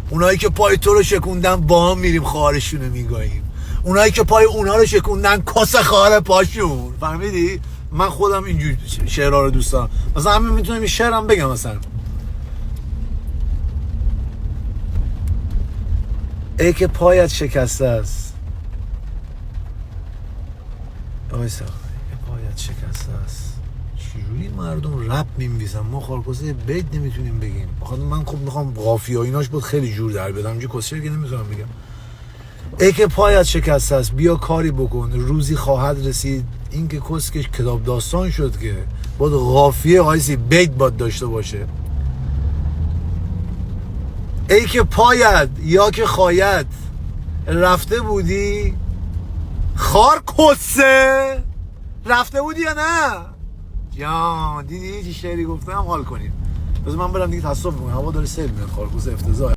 اونایی که پای تو رو شکوندن با هم میریم خارشونو میگاییم. اونایی که پای اونا رو شکوندن کس خاره پاشون. فهمیدی؟ من خودم اینجور شعرها رو دوست دارم. مثلا همین میتونم این شعرم بگم مثلا ای که پایت شکسته است. آیسا پایت شکسته است. چجوری مردم رپ می‌نویسن؟ ما خالکوزه بیت نمیتونیم بگیم. بخاطر من خب میخوام قافیه و ایناش بود خیلی جور در بدم. اینجوری کسچه که نمیتونم بگم. ای که پایت شکسته است بیا کاری بکن روزی خواهد رسید. این که کسکش کتاب داستان شد که باید قافیه آیسی بیت باید داشته باشه. ای که پایت یا که خواهد رفته بودی خار کسه رفته بودی یا نه؟ جان دیدی چی شعری گفتم؟ حال کنید. بذار من برم دیگه تصادف میکنم. هوا داره سیل میاد. خارکوسه افتضاح.